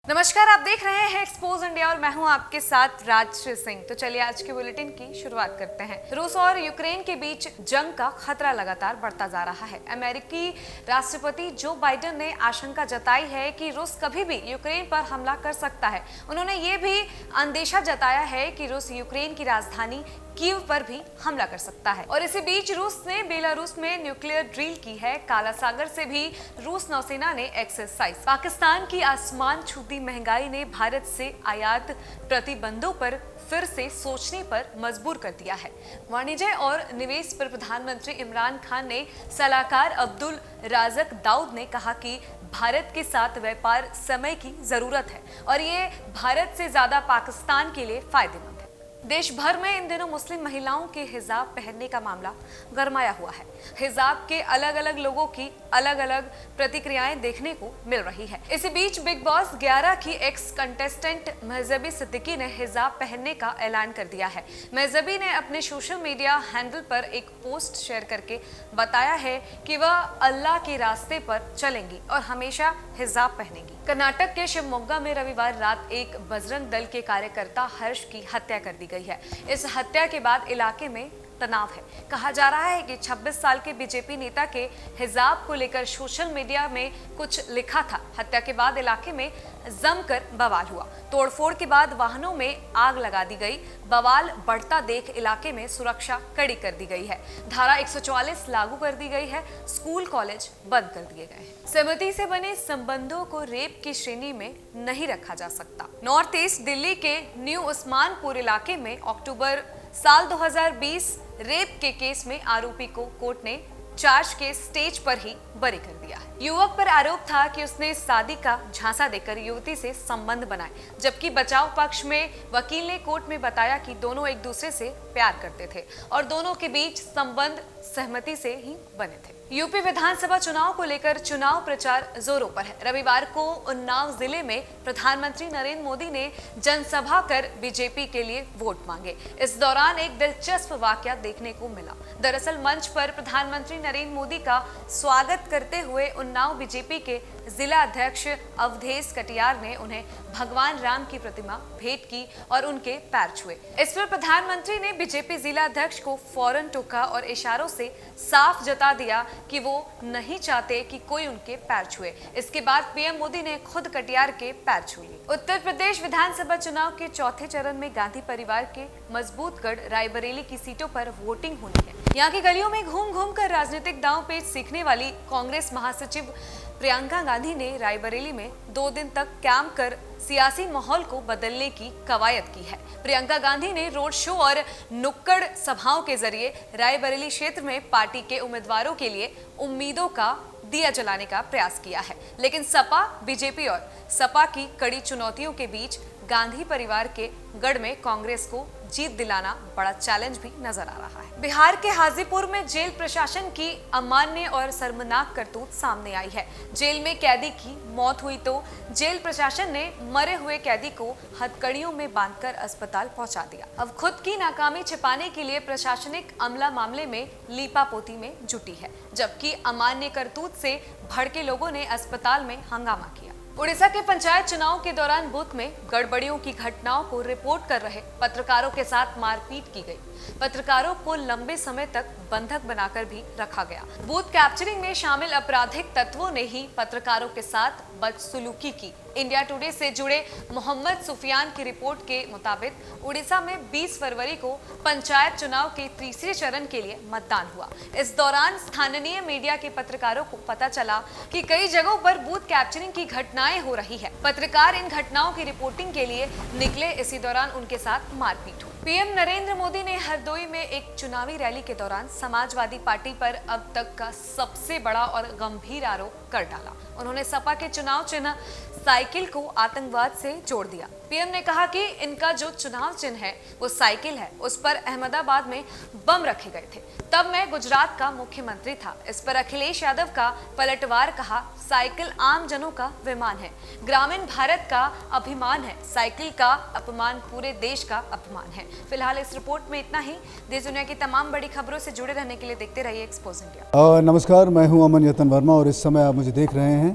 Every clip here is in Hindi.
नमस्कार, आप देख रहे हैं एक्सपोज इंडिया और मैं हूं आपके साथ राजश्री सिंह। तो चलिए आज के बुलेटिन की शुरुआत करते हैं। रूस और यूक्रेन के बीच जंग का खतरा लगातार बढ़ता जा रहा है। अमेरिकी राष्ट्रपति जो बाइडेन ने आशंका जताई है कि रूस कभी भी यूक्रेन पर हमला कर सकता है। उन्होंने ये भी अंदेशा जताया है कि रूस यूक्रेन की राजधानी कीव पर भी हमला कर सकता है। और इसी बीच रूस ने बेलारूस में न्यूक्लियर ड्रिल की है। काला सागर से भी रूस नौसेना ने एक्सरसाइज। पाकिस्तान की आसमान छूती महंगाई ने भारत से आयात प्रतिबंधों पर फिर से सोचने पर मजबूर कर दिया है। वाणिज्य और निवेश पर प्रधानमंत्री इमरान खान ने सलाहकार अब्दुल राज़क दाऊद ने कहा कि भारत के साथ व्यापार समय की जरूरत है और ये भारत से ज्यादा पाकिस्तान के लिए फायदेमंद है। देश भर में इन दिनों मुस्लिम महिलाओं के हिजाब पहनने का मामला गरमाया हुआ है। हिजाब के अलग अलग लोगों की अलग अलग प्रतिक्रियाएं देखने को मिल रही है। इसी बीच बिग बॉस 11 की एक्स कंटेस्टेंट महजबी सिद्दीकी ने हिजाब पहनने का ऐलान कर दिया है। महजबी ने अपने सोशल मीडिया हैंडल पर एक पोस्ट शेयर करके बताया है कि वह अल्लाह के रास्ते पर चलेंगी और हमेशा हिजाब पहनेंगी। कर्नाटक के शिवमोगा में रविवार रात एक बजरंग दल के कार्यकर्ता हर्ष की हत्या कर दी गई है। इस हत्या के बाद इलाके में तनाव है। कहा जा रहा है कि 26 साल के बीजेपी नेता के हिजाब को लेकर सोशल मीडिया में कुछ लिखा था। हत्या के बाद इलाके में जमकर बवाल हुआ। तोड़फोड़ के बाद वाहनों में आग लगा दी गई। बवाल बढ़ता देख इलाके में सुरक्षा कड़ी कर दी गई है। धारा 144 लागू कर दी गई है। स्कूल कॉलेज बंद कर दिए गए हैं। सहमति से बने संबंधों को रेप की श्रेणी में नहीं रखा जा सकता। नॉर्थ ईस्ट दिल्ली के न्यू उस्मानपुर इलाके में अक्टूबर साल 2020 रेप के केस में आरोपी को कोर्ट ने चार्ज के स्टेज पर ही बरी कर दिया है। युवक पर आरोप था कि उसने शादी का झांसा देकर युवती से संबंध बनाए, जबकि बचाव पक्ष में वकील ने कोर्ट में बताया कि दोनों एक दूसरे से प्यार करते थे और दोनों के बीच संबंध सहमति से ही बने थे। यूपी विधानसभा चुनाव को लेकर चुनाव प्रचार जोरों पर है। रविवार को उन्नाव जिले में प्रधानमंत्री नरेंद्र मोदी ने जनसभा कर बीजेपी के लिए वोट मांगे। इस दौरान एक दिलचस्प वाकया देखने को मिला। दरअसल मंच पर प्रधानमंत्री नरेंद्र मोदी का स्वागत करते हुए उन्नाव बीजेपी के जिला अध्यक्ष अवधेश कटियार ने उन्हें भगवान राम की प्रतिमा भेंट की और उनके पैर छुए। इस पर प्रधानमंत्री ने बीजेपी जिला अध्यक्ष को फौरन टोका और इशारों से साफ जता दिया कि वो नहीं चाहते कि कोई उनके पैर छुए। इसके बाद पीएम मोदी ने खुद कटियार के पैर छू लिए। उत्तर प्रदेश विधानसभा चुनाव के चौथे चरण में गांधी परिवार के मजबूतगढ़ रायबरेली की सीटों पर वोटिंग होनी है। यहाँ की गलियों में घूम घूम कर राजनीतिक दांव पेच सीखने वाली कांग्रेस महासचिव प्रियंका गांधी ने रायबरेली में 2 दिन तक कैंप कर सियासी माहौल को बदलने की कवायद की है। प्रियंका गांधी ने रोड शो और नुक्कड़ सभाओं के जरिए रायबरेली क्षेत्र में पार्टी के उम्मीदवारों के लिए उम्मीदों का दिया जलाने का प्रयास किया है। लेकिन सपा, बीजेपी और सपा की कड़ी चुनौतियों के बीच गांधी परिवार के गढ़ में कांग्रेस को जीत दिलाना बड़ा चैलेंज भी नजर आ रहा है। बिहार के हाजीपुर में जेल प्रशासन की अमान्य और शर्मनाक करतूत सामने आई है। जेल में कैदी की मौत हुई तो जेल प्रशासन ने मरे हुए कैदी को हथकड़ियों में बांधकर अस्पताल पहुंचा दिया। अब खुद की नाकामी छिपाने के लिए प्रशासनिक अमला मामले में लीपापोती में जुटी है, जबकि अमान्य करतूत से भड़के लोगों ने अस्पताल में हंगामा किया। उड़ीसा के पंचायत चुनाव के दौरान बूथ में गड़बड़ियों की घटनाओं को रिपोर्ट कर रहे पत्रकारों के साथ मारपीट की गई। पत्रकारों को लंबे समय तक बंधक बनाकर भी रखा गया। बूथ कैप्चरिंग में शामिल आपराधिक तत्वों ने ही पत्रकारों के साथ बदसलूकी की। इंडिया टुडे से जुड़े मोहम्मद सुफियान की रिपोर्ट के मुताबिक उड़ीसा में 20 फरवरी को पंचायत चुनाव के तीसरे चरण के लिए मतदान हुआ। इस दौरान स्थानीय मीडिया के पत्रकारों को पता चला कि कई जगहों पर बूथ कैप्चरिंग की घटनाएं हो रही है। पत्रकार इन घटनाओं की रिपोर्टिंग के लिए निकले। इसी दौरान उनके साथ मारपीट हुई। पीएम नरेंद्र मोदी ने हरदोई में एक चुनावी रैली के दौरान समाजवादी पार्टी पर अब तक का सबसे बड़ा और गंभीर आरोप कर डाला। उन्होंने सपा के चुनाव चिन्ह साइकिल को आतंकवाद से जोड़ दिया। पीएम ने कहा कि इनका जो चुनाव चिन्ह है वो साइकिल है, उस पर अहमदाबाद में बम रखे गए थे, तब मैं गुजरात का मुख्यमंत्री था। इस पर अखिलेश यादव का पलटवार, कहा साइकिल आम जनों का विमान है, ग्रामीण भारत का अभिमान है, साइकिल का अपमान पूरे देश का अपमान है। फिलहाल इस रिपोर्ट में इतना ही। देश दुनिया की तमाम बड़ी खबरों से जुड़े रहने के लिए देखते रहिए एक्सपोज इंडिया। नमस्कार, मैं हूं अमन यतन वर्मा और इस समय आप मुझे देख रहे हैं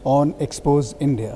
ऑन एक्सपोज इंडिया।